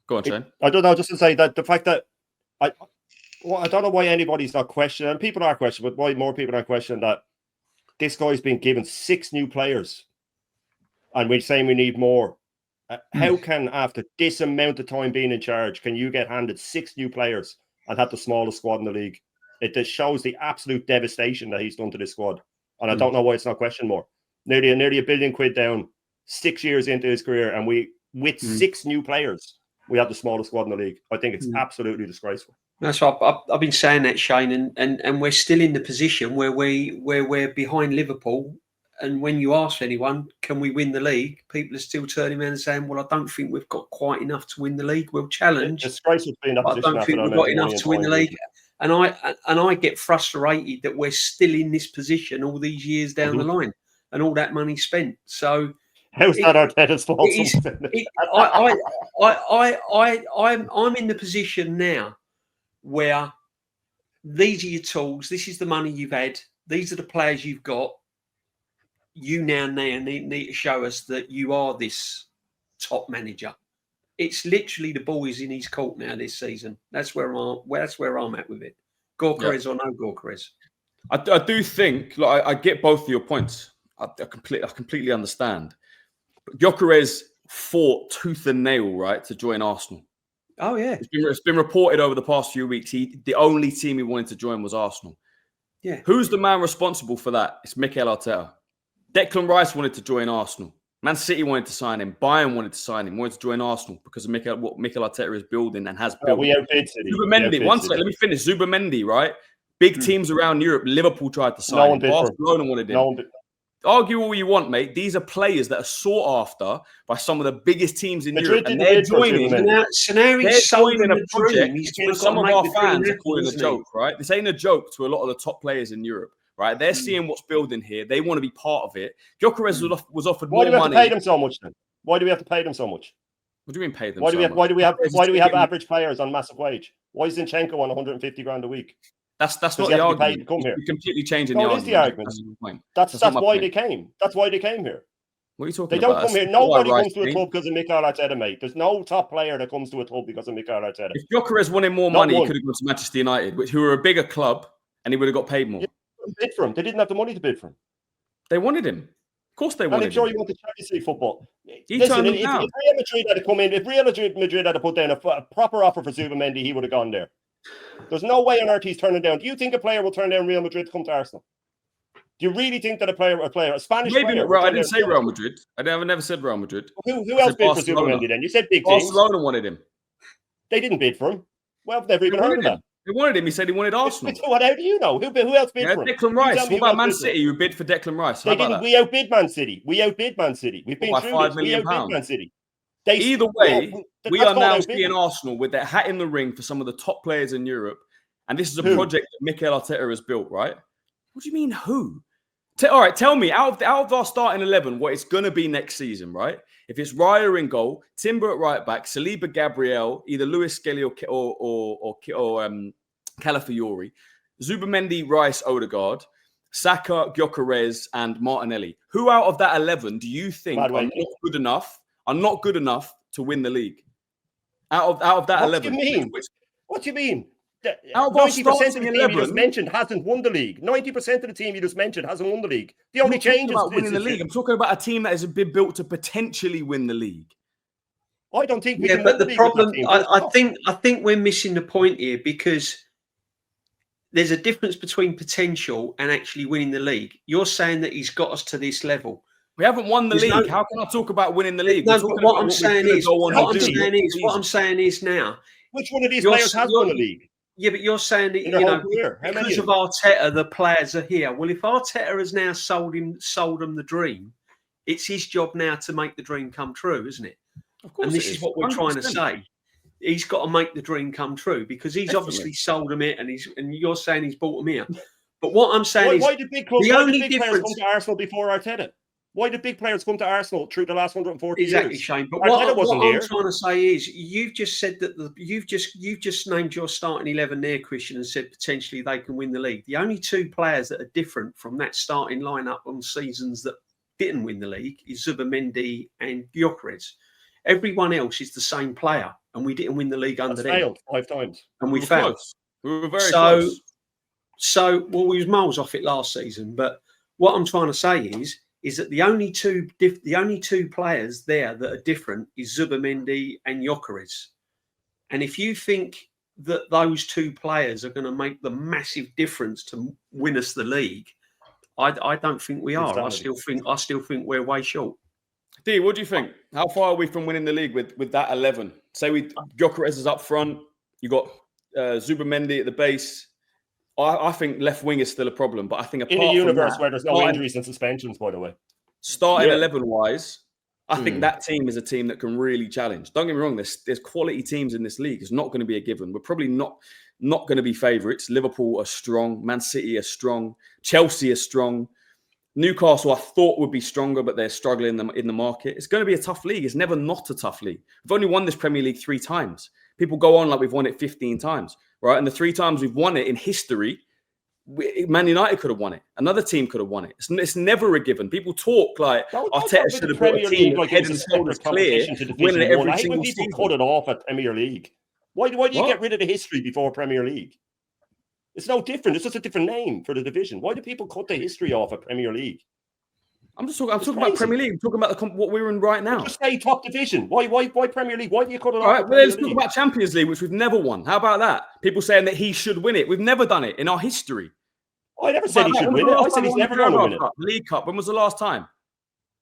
Go on, Shane. I don't know, just to say that the fact that I don't know why anybody's not questioning, and people are questioning, but why more people are questioning that this guy's been given 6 new players and we're saying we need more. How can, after this amount of time being in charge, can you get handed 6 new players and have the smallest squad in the league? It just shows the absolute devastation that he's done to this squad. And I don't know why it's not questioned more. Nearly £1 billion down, 6 years into his career, and with 6 new players, we have the smallest squad in the league. I think it's absolutely disgraceful. That's what I've been saying that, Shane, and we're still in the position where we're behind Liverpool. And when you ask anyone, can we win the league? People are still turning around and saying, well, I don't think we've got quite enough to win the league. We'll challenge. It's disgraceful to be in that position. I don't think we've got enough to win the league. And I get frustrated that we're still in this position all these years down the line and all that money spent. So how's that Arteta'S fault? I'm in the position now where these are your tools. This is the money you've had. These are the players you've got. You now need to show us that you are this top manager. It's literally the ball is in his court now this season. That's where I'm at with it. Gyökeres or no Gyökeres. I do think, like, I get both of your points. I completely understand. But Gyökeres fought tooth and nail, right, to join Arsenal. Oh yeah, it's been reported over the past few weeks. The only team he wanted to join was Arsenal. Yeah. Who's the man responsible for that? It's Mikel Arteta. Declan Rice wanted to join Arsenal. Man City wanted to sign him. Bayern wanted to sign him. Wanted to join Arsenal because of what Mikel Arteta is building and has built. We outbid City. Zubimendi. One second, let me finish. Zubimendi, right? Big teams around Europe. Liverpool tried to sign him. Barcelona wanted him. Argue all you want, mate. These are players that are sought after by some of the biggest teams in Europe, and they're joining. They're joining a project which some of our fans are calling a joke, right? This ain't a joke to a lot of the top players in Europe. Right, they're seeing what's building here. They want to be part of it. Gyökeres was offered more money. Why do we have to pay them so much then? Why do we have to pay them so much? What do you mean pay them? Why do we have average players on massive wage? Why is Zinchenko on 150 grand a week? That's not the argument. You're completely changing the argument. It is the argument. That's why they came. That's why they came here. What are you talking about? They don't come here. Nobody comes to a club because of Mikel Arteta, mate. There's no top player that comes to a club because of Mikel Arteta. If Gyökeres wanted more money, he could have gone to Manchester United, who are a bigger club, and he would have got paid more. Bid for him. They didn't have the money to bid for him. They wanted him. Of course they wanted him. I'm sure you want the Champions League football. Listen, if Real Madrid had come in, if Real Madrid had put down a proper offer for Zubimendi, he would have gone there. There's no way on earth he's turning down. Do you think a player will turn down Real Madrid to come to Arsenal? Do you really think that a Spanish player... Maybe I didn't say Real Madrid. I never said Real Madrid. Who else bid for Zubimendi then? You said big teams. Barcelona wanted him. They didn't bid for him. Well, I've never even heard of that. They wanted him. He said he wanted Arsenal. How do you know? Who else bid for him? Declan Rice. What about Man City? You bid for Declan Rice. They didn't. We outbid Man City. We've been through this. We outbid Man City. Either way, we are now seeing Arsenal with their hat in the ring for some of the top players in Europe. And this is a project that Mikel Arteta has built, right? What do you mean, who? All right, tell me, out of our starting 11, what it's going to be next season, right? If it's Raya in goal, Timber at right back, Saliba, Gabriel, either Luis Skelly or Calafiori, Zubimendi, Rice, Odegaard, Saka, Gyökeres, and Martinelli. Who out of that 11 do you think are not good enough to win the league? Out of that 11. What do you mean? 90% of the team you just mentioned hasn't won the league. 90% of the team you just mentioned hasn't won the league. The only change is winning the league. I'm talking about a team that has been built to potentially win the league. I don't think we can win the league. But the problem, I think we're missing the point here because there's a difference between potential and actually winning the league. You're saying that he's got us to this level. We haven't won the league. How can I talk about winning the league? What I'm saying is now. Which one of these players has won the league? Yeah, but you're saying that because of Arteta, the players are here. Well, if Arteta has now sold them the dream, it's his job now to make the dream come true, isn't it? Of course, and this is what we're 100%. Trying to say. He's got to make the dream come true because he's obviously sold them it, and you're saying he's bought them here. But what I'm saying why did big players come to Arsenal before Arteta? Why did big players come to Arsenal through the last 140 years? Exactly, Shane. But what I'm trying to say is, you've just said that you've just named your starting 11 there, Christian, and said potentially they can win the league. The only two players that are different from that starting lineup on seasons that didn't win the league is Zubimendi and Gyökeres. Everyone else is the same player, and we didn't win the league under them. Failed 5 times, and we were failed. Close. We were very close. So, well, we was miles off it last season. But what I'm trying to say is that the only two players there that are different is Zubimendi and Gyökeres. And if you think that those two players are going to make the massive difference to win us the league, I don't think we are. I still think we're way short. D, what do you think? How far are we from winning the league with that 11? Say Gyökeres is up front. You got Zubimendi at the base. I think left wing is still a problem, but I think in a universe where there's no injuries and suspensions, by the way, starting 11 wise, I think that team is a team that can really challenge. Don't get me wrong, there's quality teams in this league. It's not going to be a given. We're probably not going to be favourites. Liverpool are strong. Man City are strong. Chelsea are strong. Newcastle, I thought would be stronger, but they're struggling in the market. It's going to be a tough league. It's never not a tough league. We've only won this Premier League 3 times. People go on like we've won it 15 times, right? And the 3 times we've won it in history, Man United could have won it. Another team could have won it. It's never a given. People talk like Arteta should have brought a team like head and shoulders clear, winning it every single season. People cut it off at Premier League. Why do you get rid of the history before Premier League? It's no different. It's just a different name for the division. Why do people cut the history off at Premier League? I'm talking about Premier League. I'm talking about what we're in right now. Just say top division. Why Premier League? Why do you cut it off? All right, well, let's talk about Champions League, which we've never won. How about that? People saying that he should win it. We've never done it in our history. I never said he should win it. I said he's never going to win it. League Cup. When was the last time?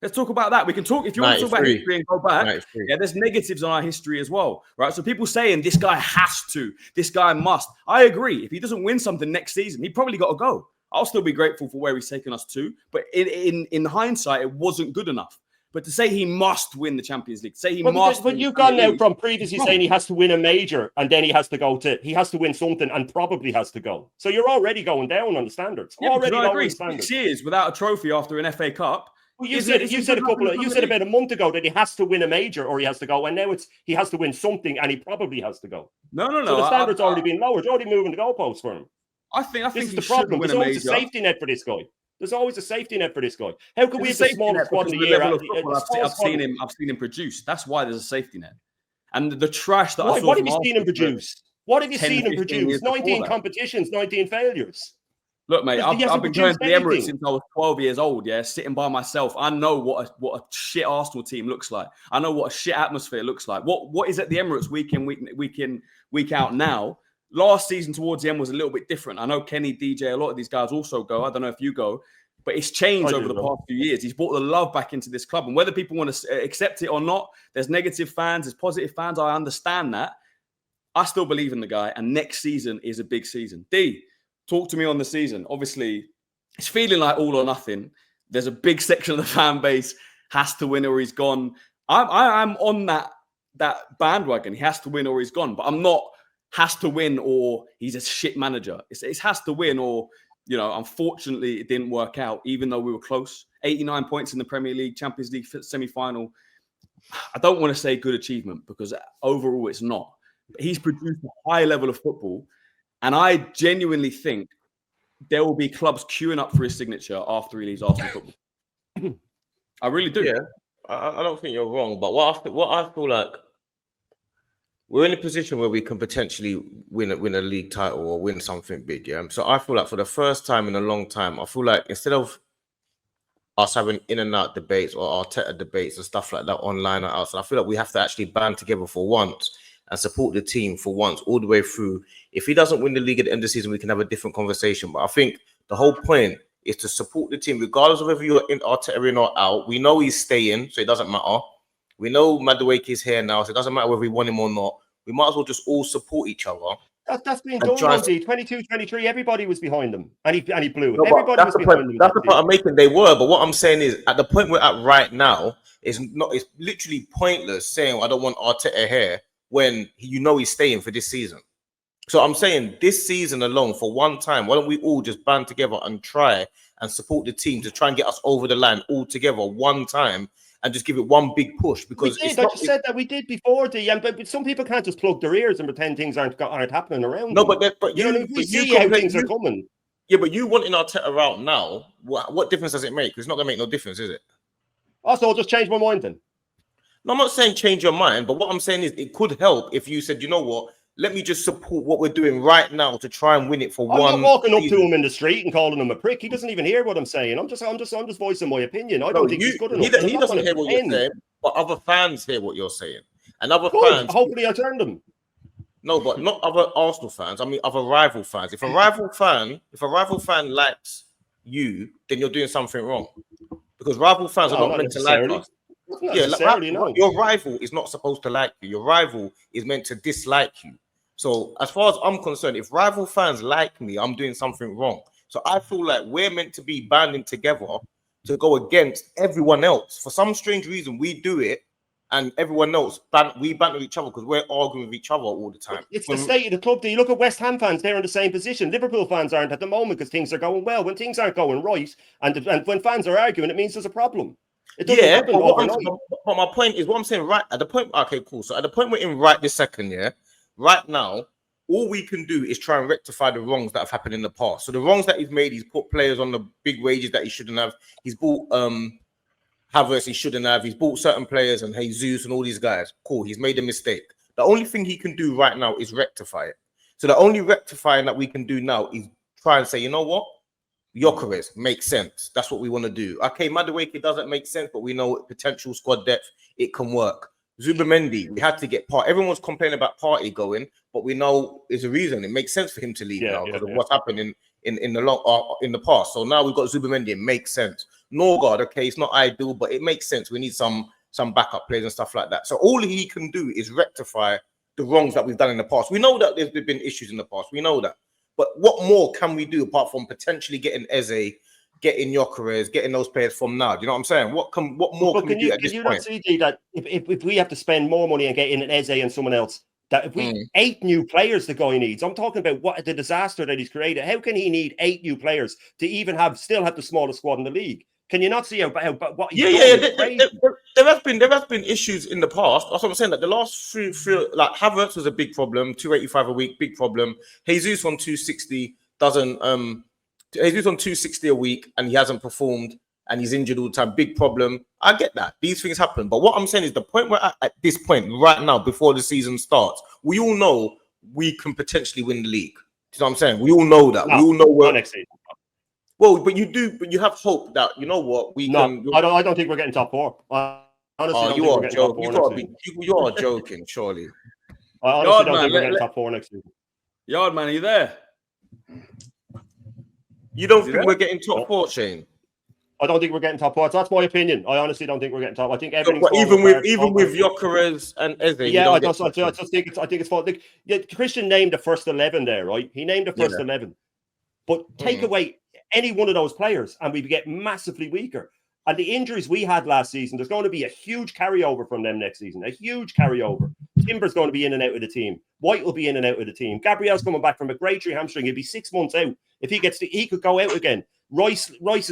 Let's talk about that. We can talk if you want to talk about history and go back. Yeah, there's negatives on our history as well, right? So people saying this guy has to, this guy must. I agree. If he doesn't win something next season, he probably got to go. I'll still be grateful for where he's taken us to, but in hindsight, it wasn't good enough. But to say he must win the Champions League, say he must. But you've gone now from previously saying he has to win a major and then he has to win something and probably has to go. So you're already going down on the standards. Yeah, already I agree. 6 years without a trophy after an FA Cup. Well, you said about a month ago that he has to win a major or he has to go, and now he has to win something and he probably has to go. No. So the standard's already been lowered. You're already moving the goalposts for him. I think this is the problem. There's always a safety net for this guy. There's always a safety net for this guy. How could we have the smallest squad in the year? I've seen him produce. That's why there's a safety net. And the trash that I saw. What have you seen him produce? What have you seen him produce? 19 competitions, 19 failures. Look, mate, I've been going to the Emirates since I was 12 years old, yeah, sitting by myself. I know what a shit Arsenal team looks like. I know what a shit atmosphere looks like. What is at the Emirates week out now? Last season towards the end was a little bit different. I know Kenny, DJ, a lot of these guys also go. I don't know if you go, but it's changed over the past few years. He's brought the love back into this club. And whether people want to accept it or not, there's negative fans, there's positive fans. I understand that. I still believe in the guy. And next season is a big season. D, talk to me on the season. Obviously, it's feeling like all or nothing. There's a big section of the fan base has to win or he's gone. I'm on that bandwagon. He has to win or he's gone. But I'm not has to win or he's a shit manager. It has to win or, you know, unfortunately it didn't work out, even though we were close. 89 points in the Premier League, Champions League semi-final. I don't want to say good achievement because overall it's not. But he's produced a high level of football. And I genuinely think there will be clubs queuing up for his signature after he leaves Arsenal football. I really do. Yeah, I don't think you're wrong. But what I feel like, we're in a position where we can potentially win a league title or win something big, yeah? So I feel like for the first time in a long time, I feel like instead of us having in and out debates or Arteta debates and stuff like that online or outside, I feel like we have to actually band together for once and support the team for once all the way through. If he doesn't win the league at the end of the season, we can have a different conversation. But I think the whole point is to support the team, regardless of whether you're in Arteta in or out. We know he's staying, so it doesn't matter. We know Madueke is here now, so it doesn't matter whether we want him or not. We might as well just all support each other. That's been done, Rosie. 22, 23, everybody was behind him. And he blew it. No, everybody was behind him. That's the point I'm making. They were, but what I'm saying is, at the point we're at right now, it's literally pointless saying I don't want Arteta here when you know he's staying for this season. So I'm saying this season alone, for one time, why don't we all just band together and try and support the team to try and get us over the line all together one time and just give it one big push? Because I just said that we did before, but some people can't just plug their ears and pretend things aren't happening around. No, them. but we see how things are coming. Yeah, but you wanting Arteta out now, what difference does it make? It's not going to make no difference, is it? Also, I'll just change my mind then. No, I'm not saying change your mind, but what I'm saying is it could help if you said, you know what, let me just support what we're doing right now to try and win it for I'm one. not walking up season. to him in the street and calling him a prick. He doesn't even hear what I'm saying. I'm just voicing my opinion. I don't think he's good enough. He doesn't hear what you're saying, but other fans hear what you're saying, and other Good. fans. Hopefully, I turned them. No, but not other Arsenal fans. I mean, other rival fans. If a rival fan likes you, then you're doing something wrong, because rival fans are not meant to like us. Yeah, like, your rival is not supposed to like you. Your rival is meant to dislike you. So, as far as I'm concerned, if rival fans like me, I'm doing something wrong. So, I feel like we're meant to be banding together to go against everyone else. For some strange reason, we do it, and everyone else we banter each other because we're arguing with each other all the time. It's the state of the club. Do you look at West Ham fans? They're in the same position. Liverpool fans aren't at the moment because things are going well. When things aren't going right, and when fans are arguing, it means there's a problem. It doesn't happen overnight. But my point is, what I'm saying, right at the point, okay, cool. So at the point we're in right this second, right now, all we can do is try and rectify the wrongs that have happened in the past. So the wrongs that he's made, he's put players on the big wages that he shouldn't have. He's bought Havertz he shouldn't have. He's bought certain players and Jesus and all these guys. Cool, he's made a mistake. The only thing he can do right now is rectify it. So the only rectifying that we can do now is try and say, you know what? Gyökeres makes sense. That's what we want to do. Okay, Madueke doesn't make sense, but we know potential squad depth, it can work. Zubimendi, we had to get everyone's complaining about Partey going, but we know there's a reason. It makes sense for him to leave now because of what's happened in the past. So now we've got Zubimendi. It makes sense. Norgard, okay, it's not ideal, but it makes sense. We need some backup players and stuff like that. So all he can do is rectify the wrongs that we've done in the past. We know that there's been issues in the past. We know that. But what more can we do apart from potentially getting Eze, getting Gyökeres, getting those players from now? Do you know what I'm saying? What more can we do at this point? Can you not see that if we have to spend more money and get in an Eze and someone else, that if we 8 new players the guy needs, I'm talking about what the disaster that he's created. How can he need 8 new players to even still have the smallest squad in the league? Can you not see how what he's there have been issues in the past. That's what I'm saying. That the last few like Havertz was a big problem, 285 a week, big problem. Jesus on 260 doesn't Jesus on 260 a week and he hasn't performed and he's injured all the time, big problem. I get that. These things happen. But what I'm saying is the point we're at this point right now before the season starts, we all know we can potentially win the league. Do you know what I'm saying? We all know that. We all know where next season. Well, but you have hope that you know what we can. I don't think we're getting top 4. Honestly, you are joking. You are joking, surely. I honestly don't think we're getting top 4 next season. Yardman, are you there? You don't think we're getting top 4, Shane? I don't think we're getting top 4. So that's my opinion. I honestly don't think we're getting top. I think everything's even with Gyökeres and Eze. Yeah, I just think it's fault. Christian named the first 11 there, right? He named the first 11, but take away any one of those players and we get massively weaker. And the injuries we had last season, there's going to be a huge carryover from them next season. A huge carryover. Timber's going to be in and out of the team. White will be in and out of the team. Gabriel's coming back from a great hamstring. He'll be 6 months out. If he could go out again. Rice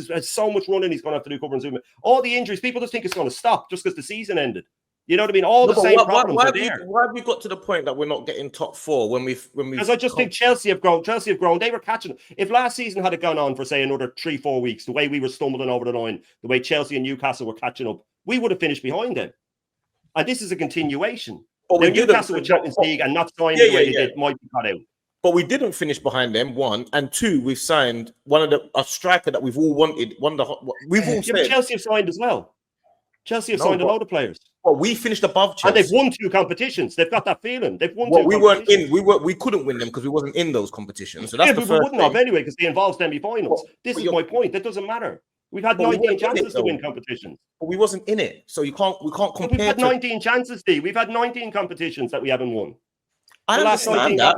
has so much running he's going to have to do covering Zoom. All the injuries, people just think it's going to stop just because the season ended. You know what I mean? All the same problems are there. Why have we got to the point that we're not getting top 4 when we? Because I just think Chelsea have grown. They were catching. If last season had gone on for say another 3-4 weeks, the way we were stumbling over the line, the way Chelsea and Newcastle were catching up, we would have finished behind them. And this is a continuation. Now, Newcastle with Champions League and not signing the way they did might be cut out. But we didn't finish behind them, 1, and 2. We've signed a striker that we've all wanted. Said Chelsea have signed as well. Chelsea have signed a load of players. Well, we finished above Chelsea, and they've won 2 competitions. They've got that feeling. They've won. We weren't in. We couldn't win them because we wasn't in those competitions. So that's the first thing. We wouldn't have anyway because they involve semi-finals. This is my point. That doesn't matter. We've had 19 chances to win competitions, but we wasn't in it. So we can't compare. We've had 19 chances, Steve. We've had 19 competitions that we haven't won. I understand that,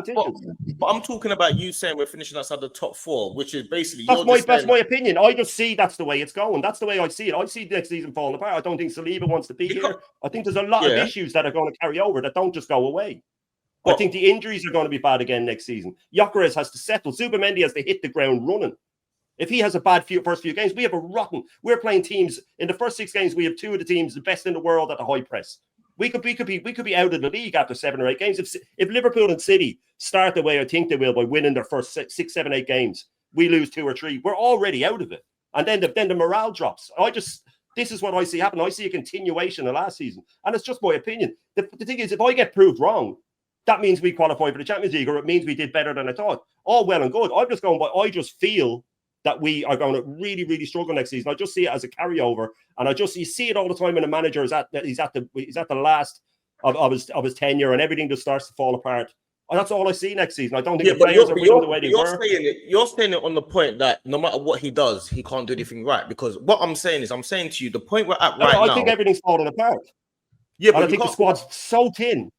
but I'm talking about you saying we're finishing outside the top 4, which is basically that's my opinion. I just see that's the way it's going. That's the way I see it. I see next season falling apart. I don't think Saliba wants to be here. I think there's a lot of issues that are going to carry over that don't just go away. I think the injuries are going to be bad again next season. Gyökeres has to settle. Zubimendi has to hit the ground running. If he has a bad first few games, we have a rotten. We're playing teams in the first 6 games. We have 2 of the teams, the best in the world at the high press. We could be out of the league after 7 or 8 games. If Liverpool and City start the way I think they will by winning their first 6, 7, 8 games, we lose 2 or 3. We're already out of it, and then the morale drops. This is what I see happen. I see a continuation of last season. And it's just my opinion. The thing is, if I get proved wrong, that means we qualify for the Champions League, or it means we did better than I thought. All well and good. I'm just going by, I just feel that we are going to really, really struggle next season. I just see it as a carryover. And you see it all the time when a manager is he's at the last of his tenure, and everything just starts to fall apart. And that's all I see next season. I don't think the players are winning the way they were. You're saying it on the point that no matter what he does, he can't do anything right. Because what I'm saying is, I'm saying to you, the point we're at right now. I think everything's falling apart. Yeah, but I think the squad's so thin.